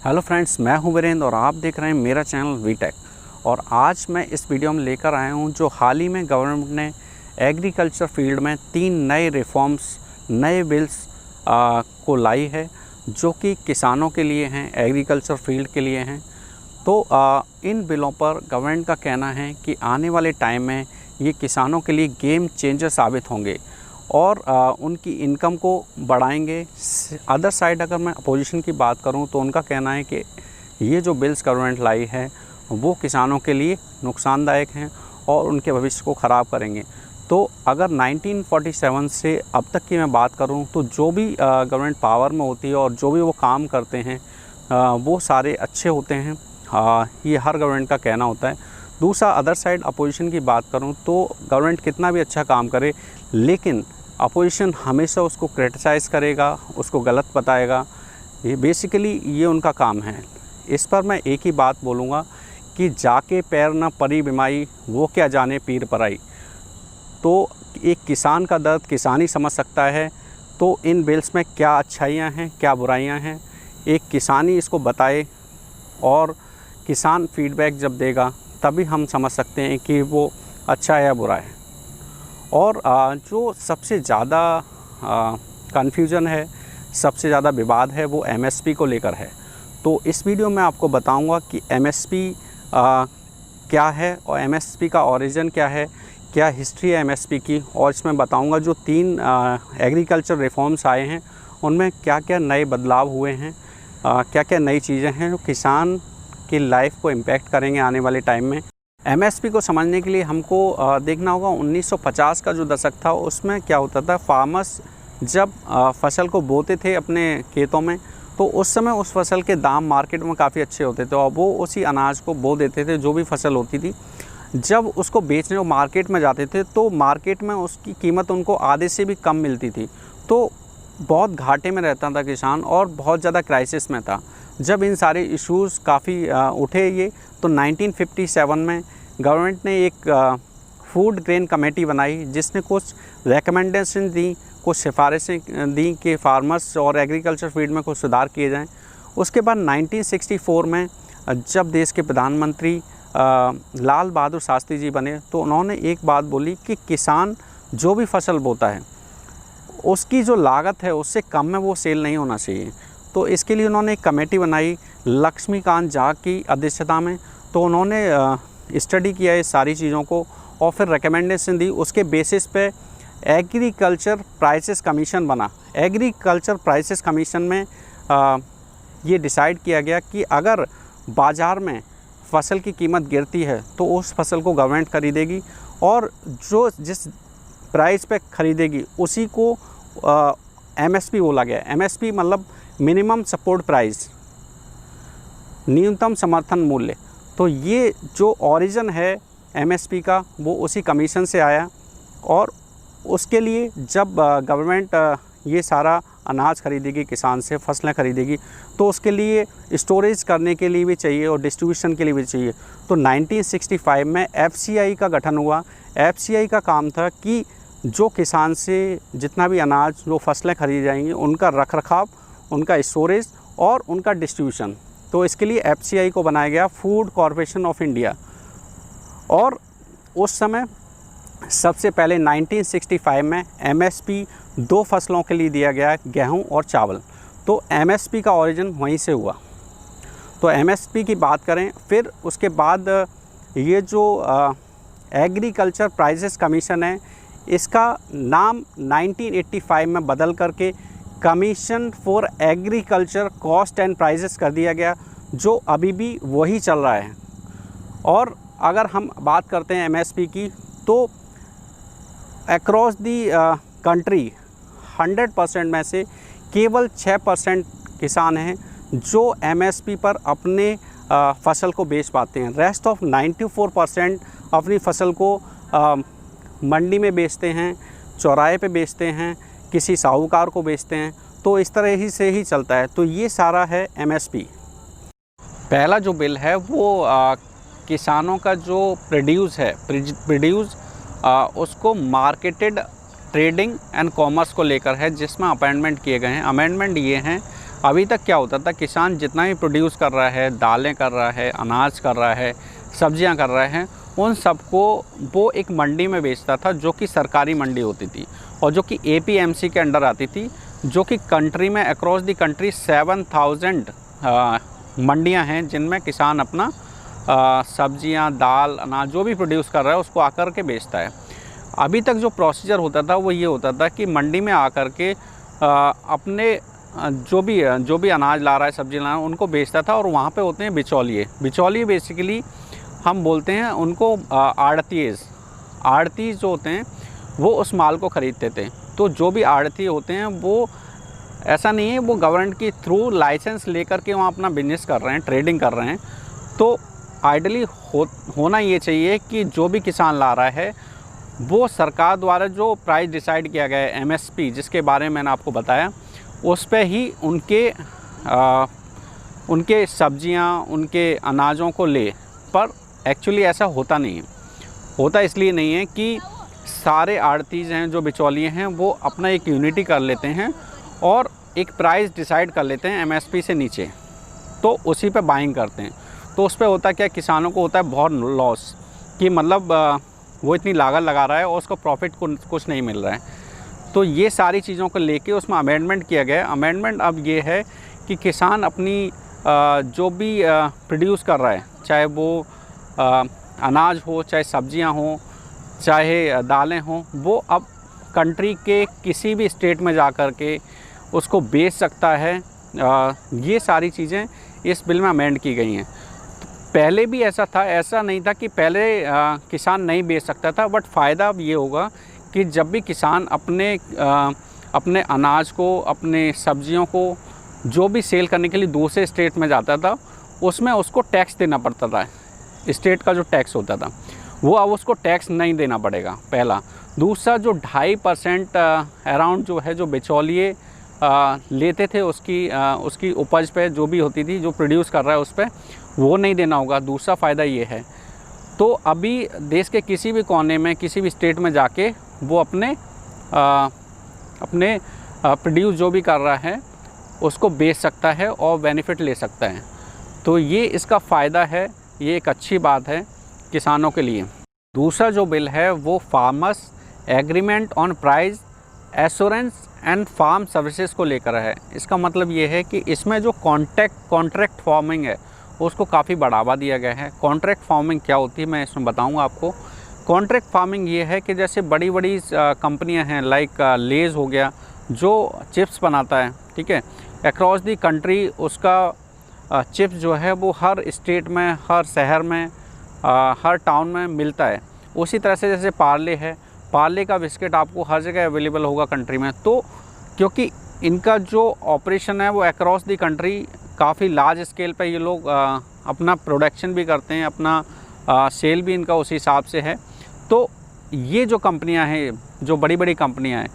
Hello friends, मैं हूं वीरेंद्र और आप देख रहे हैं मेरा चैनल वीटेक। और आज मैं इस वीडियो में लेकर आया हूं जो हाल ही में गवर्नमेंट ने एग्रीकल्चर फील्ड में 3 नए रिफॉर्म्स, नए बिल्स को लाई है जो कि किसानों के लिए हैं, एग्रीकल्चर फील्ड के लिए हैं। तो इन बिलों पर गवर्नमेंट का कहना है कि आने वाले टाइम में ये किसानों के लिए गेम चेंजर साबित होंगे और उनकी इनकम को बढ़ाएंगे। अदर साइड अगर मैं अपोजिशन की बात करूं तो उनका कहना है कि ये जो बिल्स गवर्नमेंट लाई है वो किसानों के लिए नुकसानदायक हैं और उनके भविष्य को ख़राब करेंगे। तो अगर 1947 से अब तक की मैं बात करूं तो जो भी गवर्नमेंट पावर में होती है और जो भी वो काम करते हैं वो सारे अच्छे होते हैं। ये हर गवर्नमेंट का कहना होता है। दूसरा, अदर साइड अपोजिशन की बात करूं तो गवर्नमेंट कितना भी अच्छा काम करे लेकिन अपोजिशन हमेशा उसको क्रिटिसाइज़ करेगा, उसको गलत बताएगा। ये बेसिकली ये उनका काम है। इस पर मैं एक ही बात बोलूँगा कि जाके पैर न परी बिमाई, वो क्या जाने पीर पराई। तो एक किसान का दर्द किसान ही समझ सकता है। तो इन बिल्स में क्या अच्छाइयाँ हैं, क्या बुराइयाँ हैं, एक किसान ही इसको बताए और किसान फीडबैक जब देगा तभी हम समझ सकते हैं कि वो अच्छा है या बुरा है। और जो सबसे ज़्यादा कन्फ्यूजन है, सबसे ज़्यादा विवाद है वो एमएसपी को लेकर है। तो इस वीडियो में आपको बताऊंगा कि एमएसपी क्या है और एमएसपी का ओरिजिन क्या है, क्या हिस्ट्री है एमएसपी की, और इसमें बताऊंगा जो 3 एग्रीकल्चर रिफॉर्म्स आए हैं उनमें क्या क्या नए बदलाव हुए हैं, क्या क्या नई चीज़ें हैं जो किसान की लाइफ को इम्पैक्ट करेंगे आने वाले टाइम में। एमएसपी को समझने के लिए हमको देखना होगा 1950 का जो दशक था उसमें क्या होता था। फार्मर्स जब फसल को बोते थे अपने खेतों में तो उस समय उस फसल के दाम मार्केट में काफ़ी अच्छे होते थे और वो उसी अनाज को बो देते थे जो भी फसल होती थी। जब उसको बेचने वो मार्केट में जाते थे तो मार्केट में उसकी कीमत उनको आधे से भी कम मिलती थी। तो बहुत घाटे में रहता था किसान और बहुत ज़्यादा क्राइसिस में था। जब इन सारे इश्यूज़ काफ़ी उठे ये तो 1957 में गवर्नमेंट ने एक फूड ग्रेन कमेटी बनाई जिसने कुछ रिकमेंडेशन दी, कुछ सिफारिशें दी कि फार्मर्स और एग्रीकल्चर फील्ड में कुछ सुधार किए जाएं। उसके बाद 1964 में जब देश के प्रधानमंत्री लाल बहादुर शास्त्री जी बने तो उन्होंने एक बात बोली कि किसान जो भी फसल बोता है उसकी जो लागत है उससे कम में वो सेल नहीं होना चाहिए। तो इसके लिए उन्होंने एक कमेटी बनाई लक्ष्मीकांत झा की अध्यक्षता में। तो उन्होंने स्टडी किया ये सारी चीज़ों को और फिर रिकमेंडेशन दी। उसके बेसिस पे एग्रीकल्चर प्राइसेस कमीशन बना। एग्रीकल्चर प्राइसेस कमीशन में ये डिसाइड किया गया कि अगर बाज़ार में फसल की कीमत गिरती है तो उस फसल को गवर्नमेंट खरीदेगी और जो जिस प्राइस पे खरीदेगी उसी को एमएसपी बोला गया। एमएसपी मतलब मिनिमम सपोर्ट प्राइस, न्यूनतम समर्थन मूल्य। तो ये जो ओरिजिन है एमएसपी का वो उसी कमीशन से आया। और उसके लिए जब गवर्नमेंट ये सारा अनाज खरीदेगी, किसान से फसलें खरीदेगी, तो उसके लिए स्टोरेज करने के लिए भी चाहिए और डिस्ट्रीब्यूशन के लिए भी चाहिए। तो 1965 में एफसीआई का गठन हुआ। एफसीआई का काम था कि जो किसान से जितना भी अनाज, जो फसलें खरीदी जाएंगी, उनका रखरखाव, उनका स्टोरेज और उनका डिस्ट्रीब्यूशन। तो इसके लिए एफसीआई को बनाया गया, फूड कॉरपोरेशन ऑफ इंडिया। और उस समय सबसे पहले 1965 में एमएसपी 2 फसलों के लिए दिया गया, गेहूं और चावल। तो एमएसपी का ओरिजिन वहीं से हुआ। तो एमएसपी की बात करें, फिर उसके बाद ये जो एग्रीकल्चर प्राइसेस कमीशन है इसका नाम 1985 में बदल करके commission for agriculture cost and prices कर दिया गया, जो अभी भी वही चल रहा है। और अगर हम बात करते हैं एमएसपी की तो अक्रॉस दी कंट्री 100% में से केवल 6% किसान हैं जो एमएसपी पर अपने फसल को बेच पाते हैं। रेस्ट ऑफ 94% अपनी फसल को मंडी में बेचते हैं, चौराहे पे बेचते हैं, किसी साहूकार को बेचते हैं। तो इस तरह ही से ही चलता है। तो ये सारा है एमएसपी। पहला जो बिल है वो किसानों का जो प्रोड्यूस उसको मार्केटेड ट्रेडिंग एंड कॉमर्स को लेकर है, जिसमें अमेंडमेंट किए गए हैं। अमेंडमेंट ये हैं अभी तक क्या होता था, किसान जितना भी प्रोड्यूस कर रहा है, दालें कर रहा है, अनाज कर रहा है, सब्जियां कर रहे हैं, उन सबको वो एक मंडी में बेचता था जो कि सरकारी मंडी होती थी और जो कि APMC के अंडर आती थी, जो कि कंट्री में अक्रॉस दी कंट्री 7000 मंडियां हैं जिनमें किसान अपना सब्जियां, दाल, अनाज जो भी प्रोड्यूस कर रहा है उसको आकर के बेचता है। अभी तक जो प्रोसीजर होता था वो ये होता था कि मंडी में आकर के अपने जो भी अनाज ला रहा है, सब्जी ला रहा है, उनको बेचता था। और वहाँ पे होते हैं बिचौलिए। बिचौलिए बेसिकली हम बोलते हैं उनको आड़तीज़ जो होते हैं वो उस माल को ख़रीदते थे। तो जो भी आड़ती होते हैं वो ऐसा नहीं है वो गवर्नमेंट की थ्रू लाइसेंस लेकर के वहाँ अपना बिजनेस कर रहे हैं, ट्रेडिंग कर रहे हैं। तो आइडली होना ये चाहिए कि जो भी किसान ला रहा है वो सरकार द्वारा जो प्राइस डिसाइड किया गया है, MSP, जिसके बारे में मैंने आपको बताया, उस पे ही उनके सब्जियां, उनके अनाजों को ले। पर एक्चुअली ऐसा होता नहीं है। होता इसलिए नहीं है कि सारे आड़तीज़ हैं, जो बिचौलिए हैं, वो अपना एक यूनिटी कर लेते हैं और एक प्राइस डिसाइड कर लेते हैं MSP से नीचे, तो उसी पे बाइंग करते हैं। तो उस पे होता क्या, किसानों को होता है बहुत लॉस, कि मतलब वो इतनी लागत लगा रहा है और उसको प्रॉफिट कुछ नहीं मिल रहा है। तो ये सारी चीज़ों को लेके उसमें अमेंडमेंट किया गया है। अमेंडमेंट अब ये है कि किसान अपनी जो भी प्रोड्यूस कर रहा है, चाहे वो अनाज हो, चाहे सब्जियां हो, चाहे दालें हों, वो अब कंट्री के किसी भी स्टेट में जा कर के उसको बेच सकता है। ये सारी चीज़ें इस बिल में अमेंड की गई हैं। पहले भी ऐसा था, ऐसा नहीं था कि पहले किसान नहीं बेच सकता था। बट फ़ायदा अब ये होगा कि जब भी किसान अपने अनाज को, अपने सब्जियों को जो भी सेल करने के लिए दूसरे स्टेट में जाता था, उसमें उसको टैक्स देना पड़ता था। स्टेट का जो टैक्स होता था वो अब उसको टैक्स नहीं देना पड़ेगा, पहला। दूसरा, जो 2.5% अराउंड जो है, जो बिचौलिए लेते थे उसकी उपज पे, जो भी होती थी, जो प्रोड्यूस कर रहा है उस पर, वो नहीं देना होगा। दूसरा फ़ायदा ये है। तो अभी देश के किसी भी कोने में, किसी भी स्टेट में जाके वो अपने प्रोड्यूस जो भी कर रहा है उसको बेच सकता है और बेनिफिट ले सकता है। तो ये इसका फ़ायदा है, ये एक अच्छी बात है किसानों के लिए। दूसरा जो बिल है वो farmers agreement on price assurance and farm services को लेकर है। इसका मतलब ये है कि इसमें जो कॉन्ट्रैक्ट फार्मिंग है उसको काफ़ी बढ़ावा दिया गया है। कॉन्ट्रैक्ट फार्मिंग क्या होती है मैं इसमें बताऊंगा आपको। कॉन्ट्रैक्ट फार्मिंग ये है कि जैसे बड़ी बड़ी कंपनियां हैं, लाइक लेज़ हो गया, जो चिप्स बनाता है, ठीक है, अक्रॉस दी कंट्री उसका चिप्स जो है वो हर स्टेट में, हर शहर में, हर टाउन में मिलता है। उसी तरह से जैसे पार्ले है, पार्ले का बिस्किट आपको हर जगह अवेलेबल होगा कंट्री में। तो क्योंकि इनका जो ऑपरेशन है वो अक्रॉस दी कंट्री काफ़ी लार्ज स्केल पे ये लोग अपना प्रोडक्शन भी करते हैं, अपना सेल भी इनका उसी हिसाब से है। तो ये जो कंपनियां हैं, जो बड़ी बड़ी कंपनियां हैं,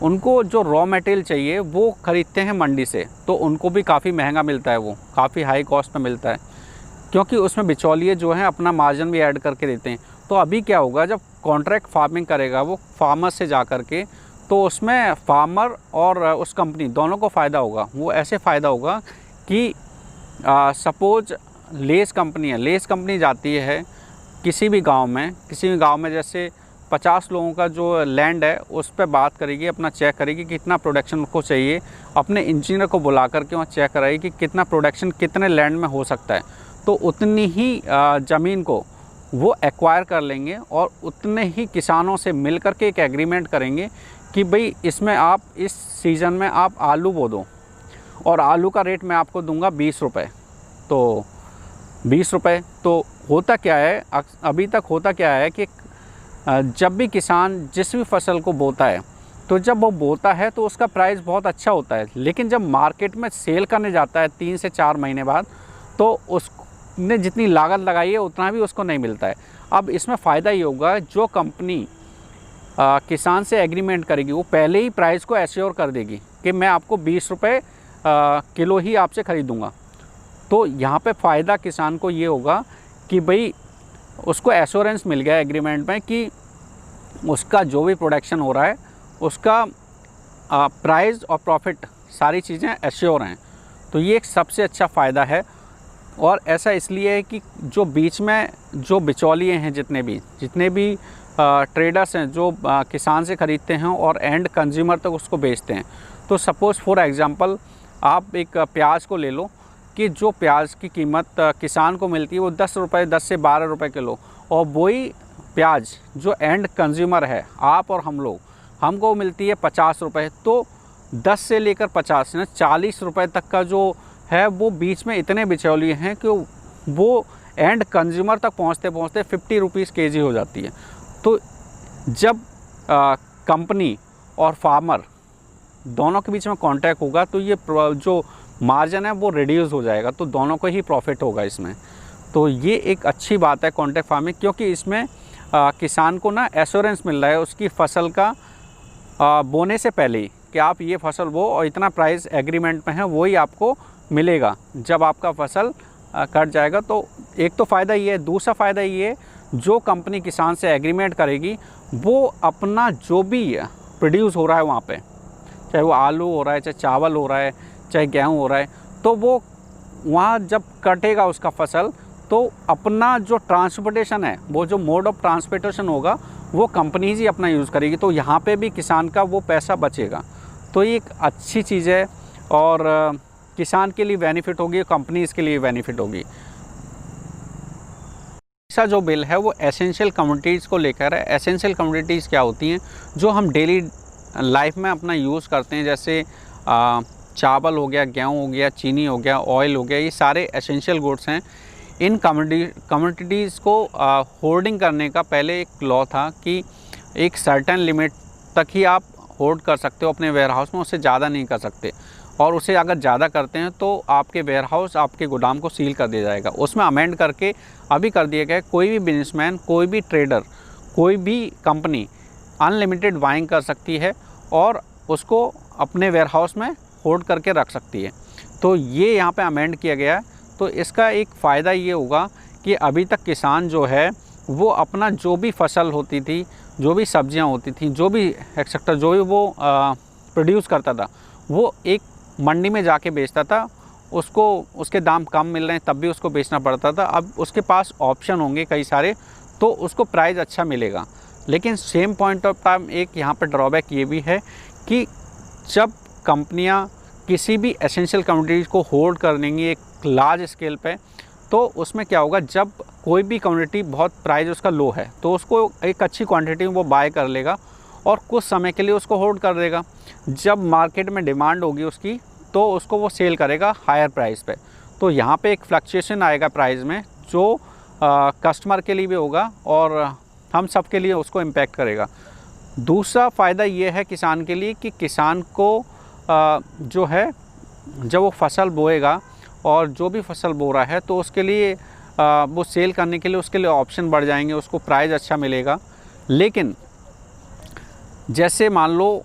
उनको जो रॉ मटेरियल चाहिए वो ख़रीदते हैं मंडी से, तो उनको भी काफ़ी महंगा मिलता है, वो काफ़ी हाई कॉस्ट में मिलता है, क्योंकि उसमें बिचौलिए जो हैं अपना मार्जिन भी ऐड करके देते हैं। तो अभी क्या होगा, जब कॉन्ट्रैक्ट फार्मिंग करेगा वो फार्मर से जा कर के, तो उसमें फार्मर और उस कंपनी दोनों को फ़ायदा होगा। वो ऐसे फ़ायदा होगा कि सपोज लेस कंपनी जाती है किसी भी गांव में जैसे 50 लोगों का जो लैंड है उस पर बात करेगी, अपना चेक करेगी कितना प्रोडक्शन उनको चाहिए, अपने इंजीनियर को बुला करके वहाँ चेक कराएगी कि कितना प्रोडक्शन कितने लैंड में हो सकता है। तो उतनी ही ज़मीन को वो एक्वायर कर लेंगे और उतने ही किसानों से मिल कर के एक एग्रीमेंट करेंगे कि भाई इसमें आप इस सीज़न में आप आलू बो दो और आलू का रेट मैं आपको दूंगा 20 रुपये। तो 20 रुपये, तो होता क्या है, अभी तक होता क्या है कि जब भी किसान जिस भी फसल को बोता है, तो जब वो बोता है तो उसका प्राइस बहुत अच्छा होता है, लेकिन जब मार्केट में सेल करने जाता है 3 से 4 महीने बाद, तो उसने जितनी लागत लगाई है उतना भी उसको नहीं मिलता है। अब इसमें फ़ायदा ये होगा, जो कंपनी किसान से एग्रीमेंट करेगी वो पहले ही प्राइस को एश्योर कर देगी कि मैं आपको 20 रुपये किलो ही आपसे ख़रीदूँगा। तो यहाँ पे फ़ायदा किसान को ये होगा कि भाई उसको एश्योरेंस मिल गया एग्रीमेंट में कि उसका जो भी प्रोडक्शन हो रहा है उसका प्राइस और प्रॉफिट सारी चीज़ें एश्योर हैं। तो ये एक सबसे अच्छा फ़ायदा है। और ऐसा इसलिए है कि जो बीच में जो बिचौलिए हैं, जितने भी ट्रेडर्स हैं जो किसान से ख़रीदते हैं और एंड कंज्यूमर तक उसको बेचते हैं। तो सपोज़ फॉर एग्ज़ाम्पल आप एक प्याज को ले लो कि जो प्याज की कीमत किसान को मिलती है वो 10 रुपये, 10 से 12 रुपये किलो, और वही प्याज जो एंड कंज्यूमर है, आप और हम लोग, हमको मिलती है 50 रुपये। तो 10 से लेकर 50 ना 40 रुपये तक का जो है वो बीच में इतने बिचौलिए हैं कि वो एंड कंज्यूमर तक पहुंचते पहुंचते 50 रुपीज़ केजी हो जाती है। तो जब कंपनी और फार्मर दोनों के बीच में कांटेक्ट होगा तो ये जो मार्जिन है वो रिड्यूस हो जाएगा, तो दोनों को ही प्रॉफिट होगा इसमें। तो ये एक अच्छी बात है कॉन्ट्रैक्ट फार्मिंग, क्योंकि इसमें किसान को ना एश्योरेंस मिल रहा है उसकी फसल का बोने से पहले ही कि आप ये फसल बो और इतना प्राइस एग्रीमेंट में है वही आपको मिलेगा जब आपका फसल कट जाएगा। तो एक तो फ़ायदा ये है। दूसरा फ़ायदा ये है, जो कंपनी किसान से एग्रीमेंट करेगी वो अपना जो भी प्रोड्यूस हो रहा है वहाँ पे, चाहे वो आलू हो रहा है, चाहे चावल हो रहा है, चाहे गेहूँ हो रहा है, तो वो वहाँ जब कटेगा उसका फसल तो अपना जो ट्रांसपोर्टेशन है, वो जो मोड ऑफ ट्रांसपोर्टेशन होगा वो कंपनीज ही अपना यूज़ करेगी। तो यहाँ पे भी किसान का वो पैसा बचेगा। तो ये एक अच्छी चीज़ है और किसान के लिए बेनिफिट होगी, कंपनीज़ के लिए बेनिफिट होगी। ऐसा जो बिल है वो एसेंशियल कमोडिटीज़ को लेकर है। एसेंशियल कमोडिटीज़ क्या होती हैं? जो हम डेली लाइफ में अपना यूज़ करते हैं, जैसे चावल हो गया, गेहूँ हो गया, चीनी हो गया, ऑयल हो गया, ये सारे एसेंशियल गुड्स हैं। इन कमोडिटीज़ को होल्डिंग करने का पहले एक लॉ था कि एक सर्टेन लिमिट तक ही आप होल्ड कर सकते हो अपने वेयरहाउस में, उससे ज़्यादा नहीं कर सकते। और उसे अगर ज़्यादा करते हैं तो आपके वेयरहाउस, आपके गोदाम को सील कर दिया जाएगा। उसमें अमेंड करके अभी कर दिया गया है, कोई भी बिजनेसमैन, कोई भी ट्रेडर, कोई भी कंपनी अनलिमिटेड बाइंग कर सकती है और उसको अपने वेयरहाउस में होल्ड करके रख सकती है। तो ये यहाँ पे अमेंड किया गया है। तो इसका एक फ़ायदा ये होगा कि अभी तक किसान जो है वो अपना जो भी फसल होती थी, जो भी सब्जियां होती थी, जो भी एक्सेट्रा जो भी वो प्रोड्यूस करता था, वो एक मंडी में जाके बेचता था। उसको उसके दाम कम मिल रहे हैं तब भी उसको बेचना पड़ता था। अब उसके पास ऑप्शन होंगे कई सारे, तो उसको प्राइस अच्छा मिलेगा। लेकिन सेम पॉइंट ऑफ टाइम एक यहाँ पर ड्रॉबैक ये भी है कि जब कंपनियाँ किसी भी एसेंशियल कमोडिटीज़ को होल्ड कर लेंगी एक लार्ज स्केल पे, तो उसमें क्या होगा, जब कोई भी कमोडिटी बहुत प्राइस उसका लो है तो उसको एक अच्छी क्वांटिटी में वो बाय कर लेगा और कुछ समय के लिए उसको होल्ड कर देगा। जब मार्केट में डिमांड होगी उसकी तो उसको वो सेल करेगा हायर प्राइस पे। तो यहाँ पे एक फ्लक्चुएशन आएगा प्राइस में, जो कस्टमर के लिए भी होगा और हम सब के लिए उसको इम्पैक्ट करेगा। दूसरा फ़ायदा ये है किसान के लिए कि किसान को जो है जब वो फसल बोएगा और जो भी फसल बो रहा है तो उसके लिए वो सेल करने के लिए उसके लिए ऑप्शन बढ़ जाएंगे, उसको प्राइस अच्छा मिलेगा। लेकिन जैसे मान लो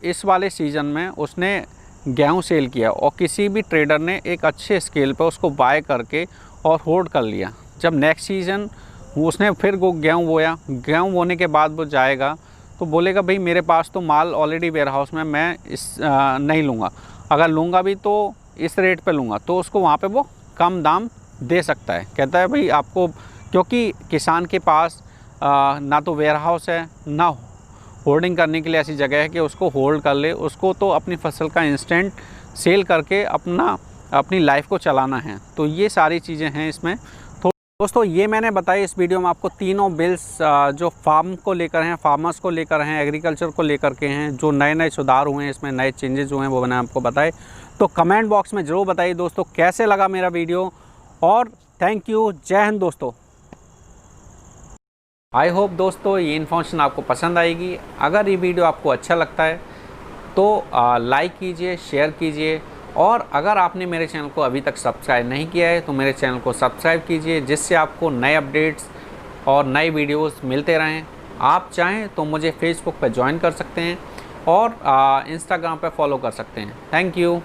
इस वाले सीज़न में उसने गेहूं सेल किया और किसी भी ट्रेडर ने एक अच्छे स्केल पर उसको बाय करके और होल्ड कर लिया, जब नेक्स्ट सीज़न उसने फिर गेहूं बोया, गेहूं बोने के बाद वो जाएगा तो बोलेगा भाई मेरे पास तो माल ऑलरेडी वेयरहाउस में, मैं इस नहीं लूँगा, अगर लूँगा भी तो इस रेट पे लूँगा। तो उसको वहाँ पे वो कम दाम दे सकता है। कहता है भाई आपको, क्योंकि किसान के पास ना तो वेयरहाउस है ना होल्डिंग करने के लिए ऐसी जगह है कि उसको होल्ड कर ले, उसको तो अपनी फसल का इंस्टेंट सेल करके अपनी लाइफ को चलाना है। तो ये सारी चीज़ें हैं इसमें। तो दोस्तों ये मैंने बताई इस वीडियो में आपको तीनों बिल्स जो फार्म को लेकर हैं, फार्मर्स को लेकर हैं, एग्रीकल्चर को लेकर के हैं, जो नए नए सुधार हुए हैं इसमें, नए चेंजेस हुए हैं, वो मैंने आपको बताए। तो कमेंट बॉक्स में ज़रूर बताइए दोस्तों कैसे लगा मेरा वीडियो, और थैंक यू। जय हिंद दोस्तों। आई होप दोस्तों ये इन्फॉर्मेशन आपको पसंद आएगी। अगर ये वीडियो आपको अच्छा लगता है तो लाइक कीजिए, शेयर कीजिए, और अगर आपने मेरे चैनल को अभी तक सब्सक्राइब नहीं किया है तो मेरे चैनल को सब्सक्राइब कीजिए, जिससे आपको नए अपडेट्स और नए वीडियोस मिलते रहें। आप चाहें तो मुझे फेसबुक पर ज्वाइन कर सकते हैं और इंस्टाग्राम पर फॉलो कर सकते हैं। Thank you.